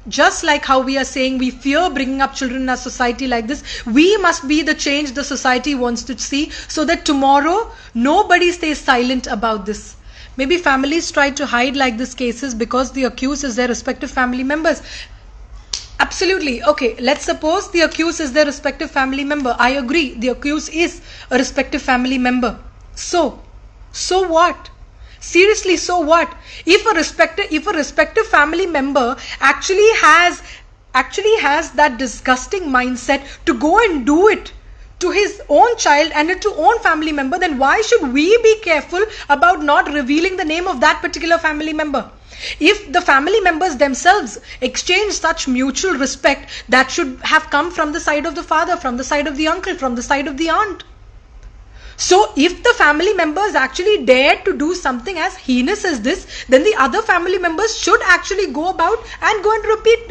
just like how we are saying we fear bringing up children in a society like this, we must be the change the society wants to see, so that tomorrow nobody stays silent about this. Maybe families try to hide like these cases because the accused is their respective family members. Absolutely. Okay, let's suppose the accused is their respective family member. I agree, the accused is a respective family member. So what? Seriously, so what? If a respective family member actually has that disgusting mindset to go and do it to his own child and to own family member, then why should we be careful about not revealing the name of that particular family member? If the family members themselves exchange such mutual respect, that should have come from the side of the father, from the side of the uncle, from the side of the aunt. So if the family members actually dare to do something as heinous as this, then the other family members should actually go about and go and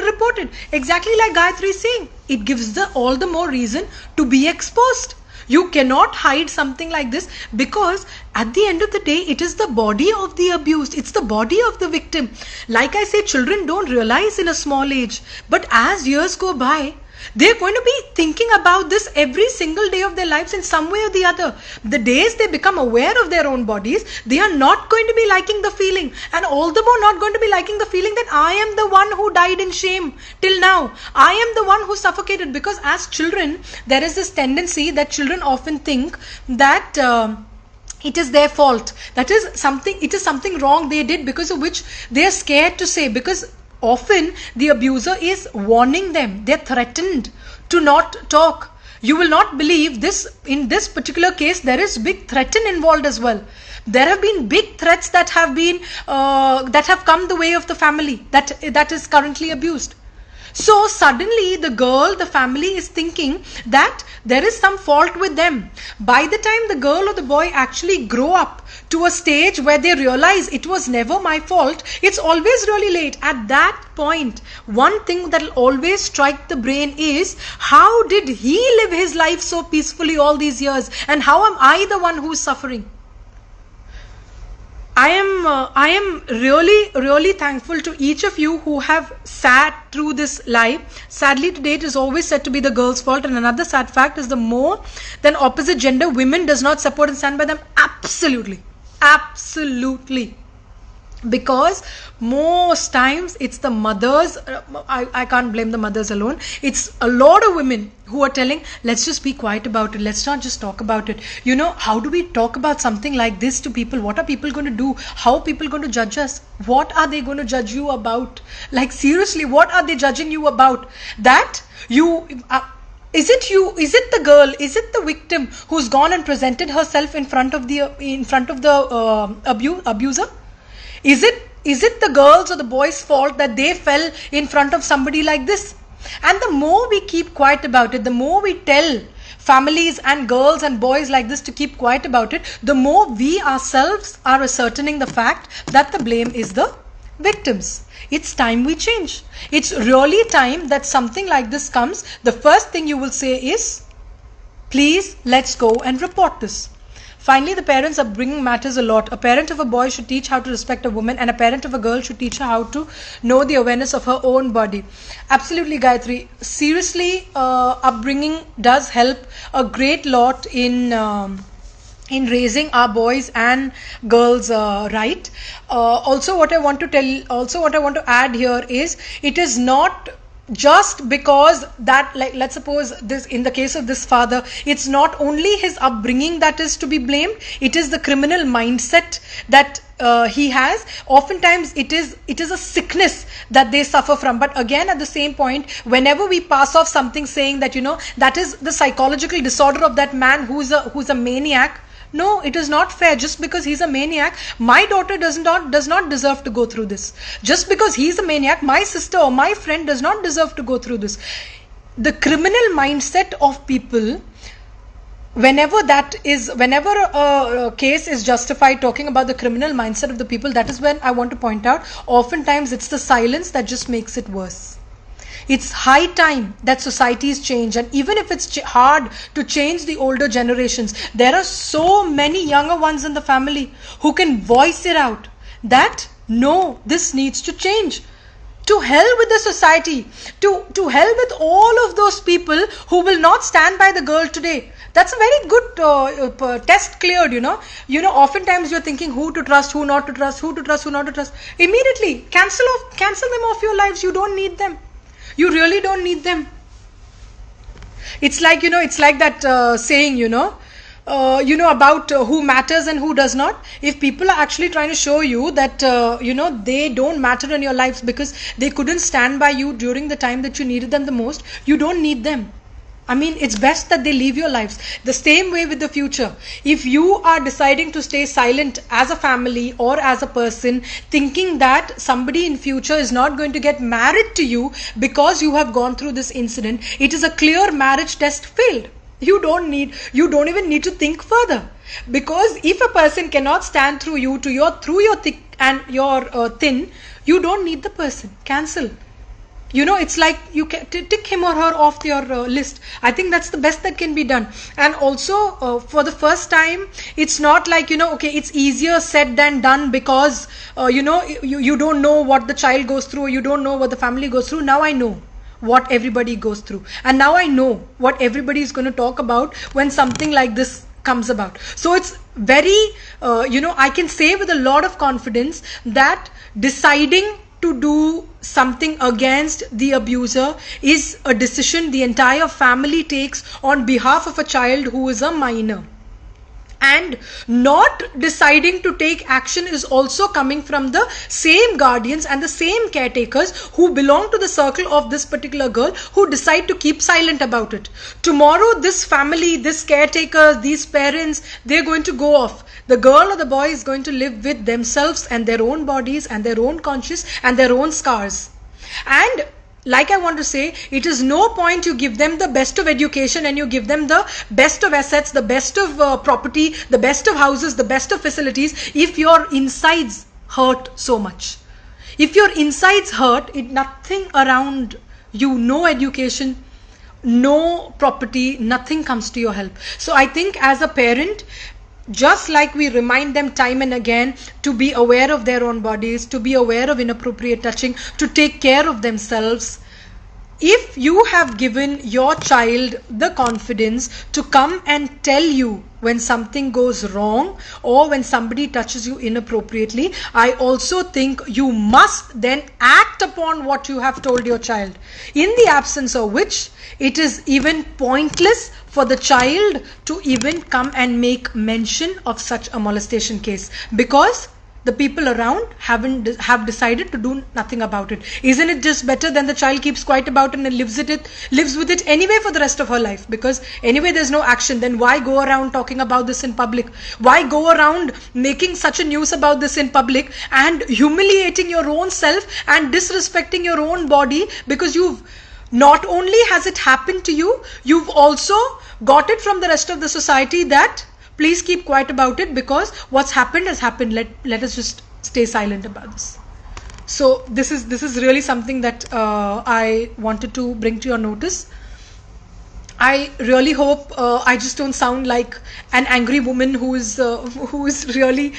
report it. Exactly like Gayatri is saying, it gives all the more reason to be exposed. You cannot hide something like this, because at the end of the day, it is the body of the abused. It's the body of the victim. Like I say, children don't realize in a small age, but as years go by, they're going to be thinking about this every single day of their lives in some way or the other. The days they become aware of their own bodies, they are not going to be liking the feeling, and all the more not going to be liking the feeling that I am the one who died in shame till now. I am the one who suffocated, because as children, there is this tendency that children often think that it is their fault. It is something wrong they did, because of which they are scared to say, because often the abuser is warning them. They're threatened to not talk. You will not believe this. In this particular case, there is big threaten involved as well. There have been big threats that have come the way of the family that is currently abused. So suddenly the family is thinking that there is some fault with them. By the time the girl or the boy actually grow up to a stage where they realize it was never my fault, it's always really late. At that point, one thing that will always strike the brain is, how did he live his life so peacefully all these years, and how am I the one who is suffering? I am really thankful to each of you who have sat through this live. Sadly, today it is always said to be the girl's fault, and another sad fact is the more than opposite gender women does not support and stand by them. Absolutely. Because most times it's the mothers, I can't blame the mothers alone, it's a lot of women who are telling, let's just be quiet about it, let's not just talk about it. You know, how do we talk about something like this to people? What are people going to do? How are people going to judge us? What are they going to judge you about? Like, seriously, what are they judging you about? That you... Is it the girl, is it the victim who's gone and presented herself in front of the abuser? Is it the girls or the boys' fault that they fell in front of somebody like this? And the more we keep quiet about it, the more we tell families and girls and boys like this to keep quiet about it, the more we ourselves are ascertaining the fact that the blame is the victims. It's time we change. It's really time that something like this comes. The first thing you will say is, please, let's go and report this. Finally, the parents' upbringing matters a lot. A parent of a boy should teach how to respect a woman, and a parent of a girl should teach her how to know the awareness of her own body. Absolutely, Gayatri. Seriously, upbringing does help a great lot in raising our boys and girls right. Also what I want to add here is, it is not just because that, like, let's suppose this, in the case of this father, it's not only his upbringing that is to be blamed, it is the criminal mindset that he has. Oftentimes it is a sickness that they suffer from. But again, at the same point, whenever we pass off something saying that, you know, that is the psychological disorder of that man who's a maniac, no, it is not fair. Just because he's a maniac, my daughter does not deserve to go through this. Just because he's a maniac, my sister or my friend does not deserve to go through this. The criminal mindset of people, whenever a case is justified talking about the criminal mindset of the people, that is when I want to point out, oftentimes it's the silence that just makes it worse. It's high time that societies change, and even if it's hard to change the older generations, there are so many younger ones in the family who can voice it out that no, this needs to change. To hell with the society. To hell with all of those people who will not stand by the girl today. That's a very good test cleared, you know. Oftentimes you're thinking who to trust, who not to trust, who to trust, who not to trust. Immediately cancel them off your lives. You don't need them. You really don't need them. It's like, it's like that saying, about who matters and who does not. If people are actually trying to show you that, they don't matter in your lives because they couldn't stand by you during the time that you needed them the most, you don't need them. I mean, it's best that they leave your lives. The same way with the future. If you are deciding to stay silent as a family or as a person, thinking that somebody in future is not going to get married to you because you have gone through this incident, it is a clear marriage test failed. You don't even need to think further. Because if a person cannot stand through you, through your thick and your thin, you don't need the person. Cancel. It's like you can tick him or her off your list. I think that's the best that can be done. And also, for the first time, it's not like, okay, it's easier said than done because, you don't know what the child goes through, or you don't know what the family goes through. Now I know what everybody goes through. And now I know what everybody is going to talk about when something like this comes about. So it's very, I can say with a lot of confidence that deciding to do something against the abuser is a decision the entire family takes on behalf of a child who is a minor. And not deciding to take action is also coming from the same guardians and the same caretakers who belong to the circle of this particular girl, who decide to keep silent about it. Tomorrow, this family, this caretaker, these parents, they're going to go off. The girl or the boy is going to live with themselves and their own bodies and their own conscience and their own scars. And like I want to say, it is no point you give them the best of education and you give them the best of assets, the best of property, the best of houses, the best of facilities, if your insides hurt so much. If your insides hurt, nothing around you, no education, no property, nothing comes to your help. So I think as a parent, just like we remind them time and again to be aware of their own bodies, to be aware of inappropriate touching, to take care of themselves, if you have given your child the confidence to come and tell you when something goes wrong or when somebody touches you inappropriately, I also think you must then act upon what you have told your child. In the absence of which, it is even pointless for the child to even come and make mention of such a molestation case, because the people around have decided to do nothing about it. Isn't it just better than the child keeps quiet about it and lives with it anyway for the rest of her life? Because anyway there's no action. Then why go around talking about this in public? Why go around making such a news about this in public and humiliating your own self and disrespecting your own body? Because you've not only has it happened to you, you've also got it from the rest of the society that please keep quiet about it, because what's happened has happened. Let us just stay silent about this. So this is really something that I wanted to bring to your notice. I really hope I just don't sound like an angry woman who is really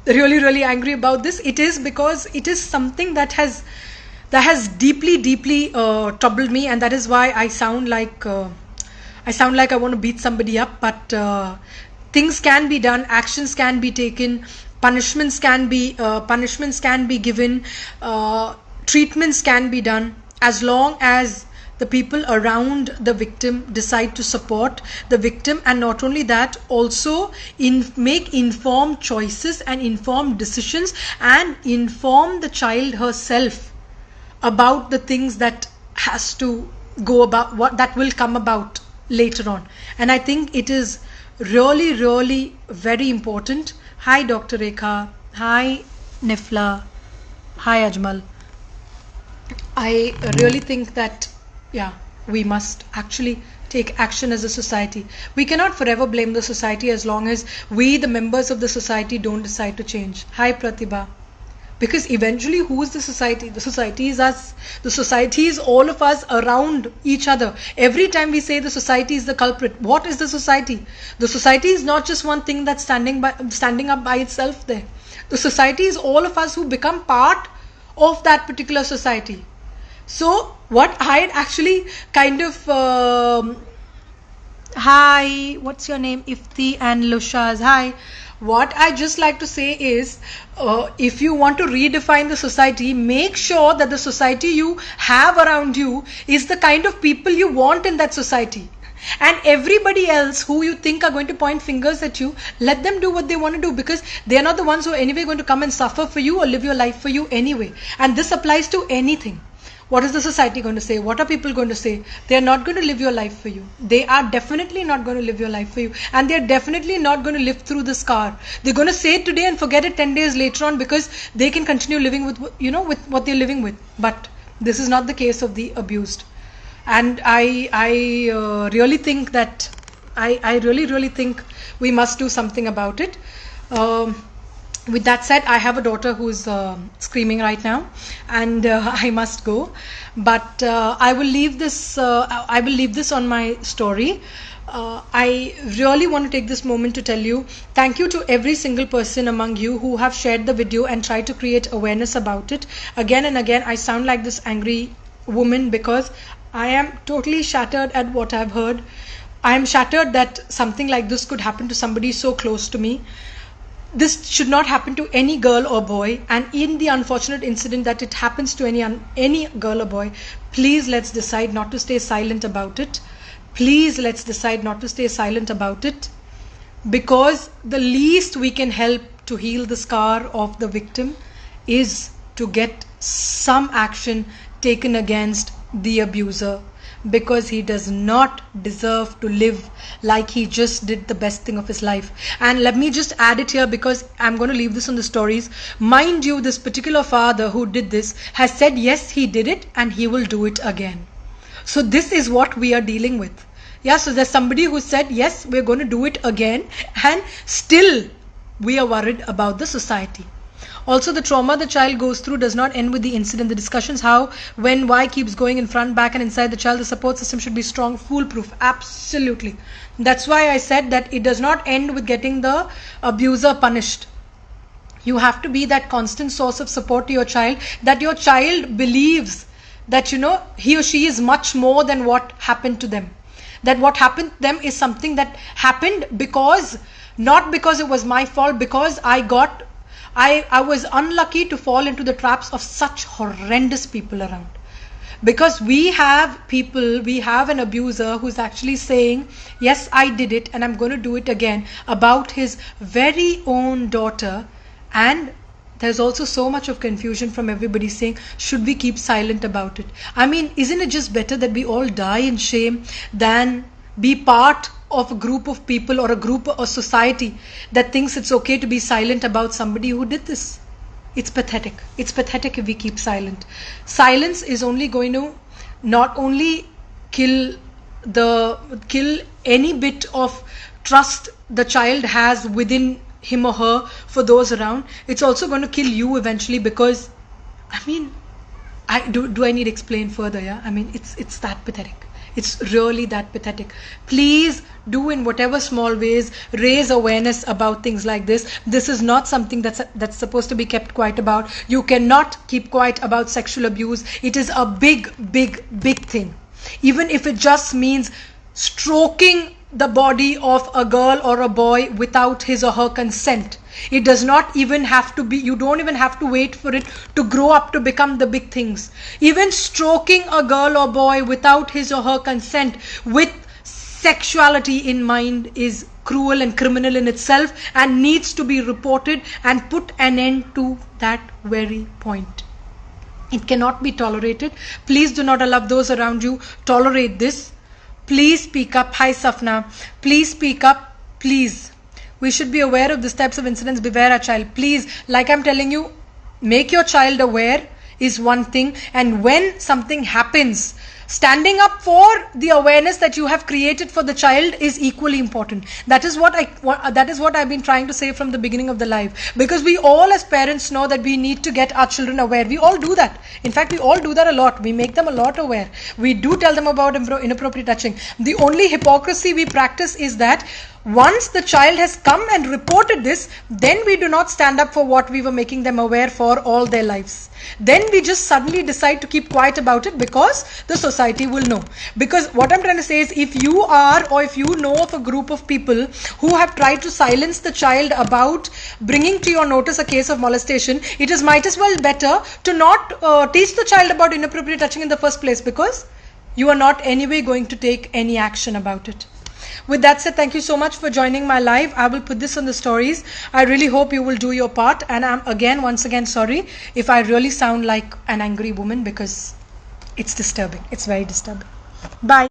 angry about this. It is because it is something that has deeply troubled me, and that is why I sound like I want to beat somebody up. But things can be done, actions can be taken, punishments can be given, treatments can be done, as long as the people around the victim decide to support the victim, and not only that, also make informed choices and informed decisions and inform the child herself about the things that has to go about, what that will come about later on. And I think it is really very important. Hi Dr. Rekha, hi Nifla, hi Ajmal. I really think that we must actually take action as a society. We cannot forever blame the society as long as we, the members of the society, don't decide to change. Hi Pratibha. Because eventually, who is the society? The society is us. The society is all of us around each other. Every time we say the society is the culprit, what is the society? The society is not just one thing that's standing up by itself there. The society is all of us who become part of that particular society. So what I actually kind of hi, what's your name? Ifti and Lushaz. Hi. What I just like to say is, if you want to redefine the society, make sure that the society you have around you is the kind of people you want in that society. And everybody else who you think are going to point fingers at you, let them do what they want to do, because they are not the ones who are anyway going to come and suffer for you or live your life for you anyway. And this applies to anything. What is the society going to say? What are people going to say? They are not going to live your life for you. They are definitely not going to live your life for you. And they are definitely not going to live through the scar. They're going to say it today and forget it 10 days later on, because they can continue living with, with what they're living with. But this is not the case of the abused. And I really think that, I really think we must do something about it. With that said, I have a daughter who's screaming right now, and I must go. But I will leave this. I will leave this on my story. I really want to take this moment to tell you thank you to every single person among you who have shared the video and tried to create awareness about it. Again and again, I sound like this angry woman because I am totally shattered at what I've heard. I am shattered that something like this could happen to somebody so close to me. This should not happen to any girl or boy, and in the unfortunate incident that it happens to any girl or boy, please let's decide not to stay silent about it. Please let's decide not to stay silent about it, because the least we can help to heal the scar of the victim is to get some action taken against the abuser, because he does not deserve to live like he just did the best thing of his life. And let me just add it here, because I'm going to leave this on the stories. Mind you, this particular father who did this has said yes, he did it and he will do it again. So this is what we are dealing with. Yeah, so there's somebody who said yes, we're going to do it again, and still we are worried about the society. Also, the trauma the child goes through does not end with the incident. The discussions how, when, why keeps going in front, back and inside the child. The support system should be strong, foolproof. Absolutely. That's why I said that it does not end with getting the abuser punished. You have to be that constant source of support to your child, that your child believes that, he or she is much more than what happened to them. That what happened to them is something that happened because, not because it was my fault, because I was unlucky to fall into the traps of such horrendous people around. Because we have an abuser who's actually saying, yes, I did it and I'm going to do it again, about his very own daughter. And there's also so much of confusion from everybody saying, should we keep silent about it? I mean, isn't it just better that we all die in shame than be part of a group of people or a group or society that thinks it's okay to be silent about somebody who did this? It's pathetic. It's pathetic if we keep silent. Silence is only going to not only kill any bit of trust the child has within him or her for those around, it's also going to kill you eventually, because I mean, do I need to explain further? Yeah, I mean, it's that pathetic. It's really that pathetic. Please do, in whatever small ways, raise awareness about things like this. This is not something that's supposed to be kept quiet about. You cannot keep quiet about sexual abuse. It is a big, big, big thing. Even if it just means stroking the body of a girl or a boy without his or her consent. It does not even have to be, you don't even have to wait for it to grow up to become the big things. Even stroking a girl or boy without his or her consent with sexuality in mind is cruel and criminal in itself, and needs to be reported and put an end to that very point. It cannot be tolerated. Please do not allow those around you tolerate this. Please speak up. Hi Safna. Please speak up. Please. We should be aware of these types of incidents. Beware our child. Please, like I'm telling you, make your child aware is one thing. And when something happens, standing up for the awareness that you have created for the child is equally important. That is what I've been trying to say from the beginning of the live. Because we all as parents know that we need to get our children aware. We all do that. In fact, we all do that a lot. We make them a lot aware. We do tell them about inappropriate touching. The only hypocrisy we practice is that once the child has come and reported this, then we do not stand up for what we were making them aware for all their lives. then we just suddenly decide to keep quiet about it because the society will know. Because what I'm trying to say is, if you are, or if you know of a group of people who have tried to silence the child about bringing to your notice a case of molestation, it is might as well better to not teach the child about inappropriate touching in the first place, because you are not anyway going to take any action about it. With that said, thank you so much for joining my live. I will put this on the stories. I really hope you will do your part, and I'm once again sorry if I really sound like an angry woman, because it's disturbing. It's very disturbing. Bye.